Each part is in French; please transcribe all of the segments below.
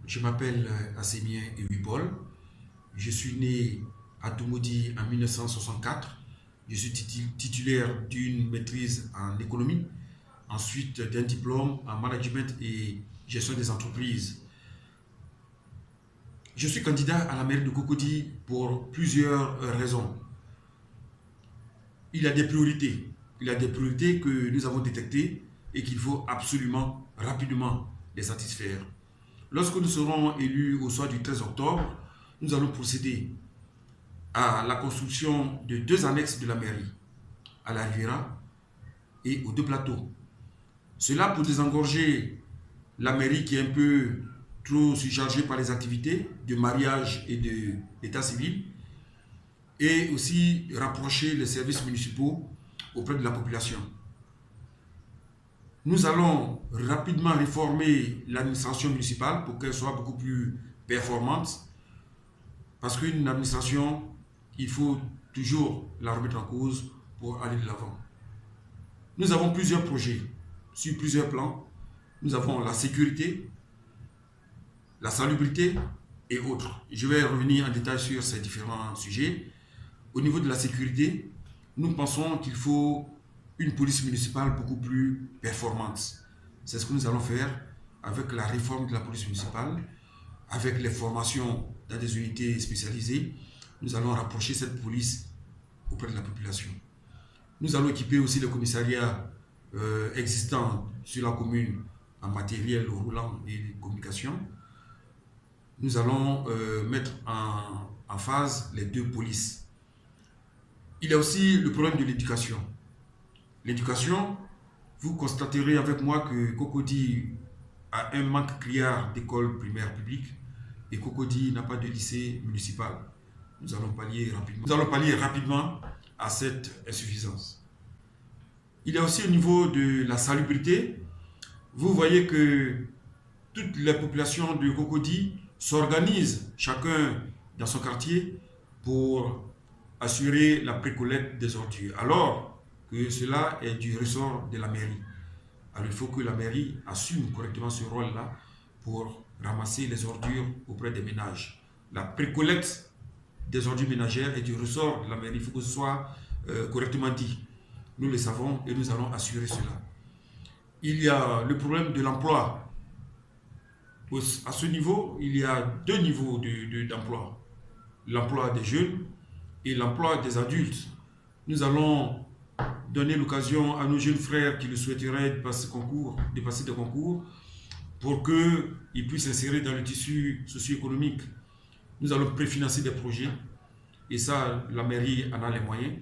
Je m'appelle Assémien Ewibol. Je suis né à Toumoudi en 1964. Je suis titulaire d'une maîtrise en économie, ensuite d'un diplôme en management et gestion des entreprises. Je suis candidat à la mairie de Cocody pour plusieurs raisons. Il y a des priorités. Il y a des priorités que nous avons détectées et qu'il faut absolument, rapidement les satisfaire. Lorsque nous serons élus au soir du 13 octobre, nous allons procéder à la construction de 2 annexes de la mairie, à la Riviera et aux 2 plateaux. Cela pour désengorger la mairie qui est un peu trop surchargée par les activités de mariage et d'état civil, et aussi rapprocher les services municipaux auprès de la population. Nous allons rapidement réformer l'administration municipale pour qu'elle soit beaucoup plus performante, parce qu'une administration, il faut toujours la remettre en cause pour aller de l'avant. Nous avons plusieurs projets sur plusieurs plans. Nous avons la sécurité, la salubrité et autres. Je vais revenir en détail sur ces différents sujets. Au niveau de la sécurité, nous pensons qu'il faut une police municipale beaucoup plus performante. C'est ce que nous allons faire avec la réforme de la police municipale, avec les formations dans des unités spécialisées. Nous allons rapprocher cette police auprès de la population. Nous allons équiper aussi les commissariats existants sur la commune en matériel roulant et de communication. Nous allons mettre en phase les 2 polices. Il y a aussi le problème de l'éducation. L'éducation, vous constaterez avec moi que Cocody a un manque criard d'écoles primaires publiques et Cocody n'a pas de lycée municipal. Nous allons pallier rapidement à cette insuffisance. Il y a aussi au niveau de la salubrité. Vous voyez que toutes les populations de Cocody s'organisent chacun dans son quartier pour assurer la précollecte des ordures, alors que cela est du ressort de la mairie. Alors il faut que la mairie assume correctement ce rôle-là pour ramasser les ordures auprès des ménages. La précollecte des ordures ménagères est du ressort de la mairie, il faut que ce soit correctement dit. Nous le savons et nous allons assurer cela. Il y a le problème de l'emploi. À ce niveau, il y a 2 niveaux d'emploi. L'emploi des jeunes et l'emploi des adultes. Nous allons donner l'occasion à nos jeunes frères qui le souhaiteraient de passer des concours pour qu'ils puissent s'insérer dans le tissu socio-économique. Nous allons préfinancer des projets et ça, la mairie en a les moyens.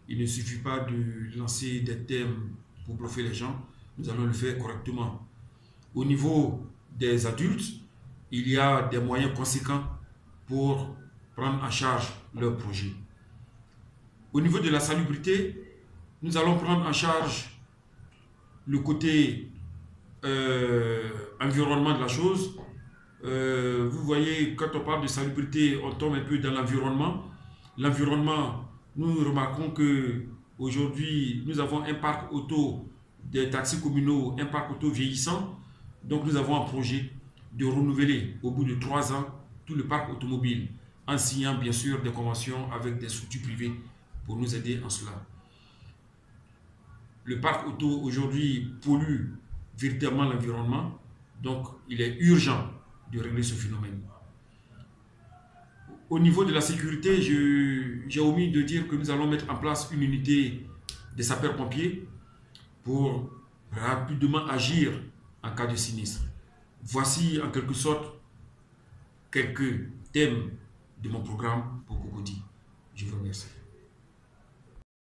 Il ne suffit pas de lancer des thèmes pour bluffer les gens. Nous allons le faire correctement. Au niveau des adultes, il y a des moyens conséquents pour prendre en charge leurs projets. Au niveau de la salubrité, nous allons prendre en charge le côté environnement de la chose. Vous voyez, quand on parle de salubrité, on tombe un peu dans l'environnement. L'environnement, nous remarquons que aujourd'hui, nous avons un parc auto des taxis communaux, un parc auto vieillissant. Donc nous avons un projet de renouveler au bout de 3 ans tout le parc automobile, en signant bien sûr des conventions avec des structures privées pour nous aider en cela. Le parc auto aujourd'hui pollue véritablement l'environnement, donc il est urgent de régler ce phénomène. Au niveau de la sécurité, j'ai omis de dire que nous allons mettre en place une unité des sapeurs-pompiers pour rapidement agir en cas de sinistre. Voici en quelque sorte quelques thèmes de mon programme pour Cocody. Je vous remercie.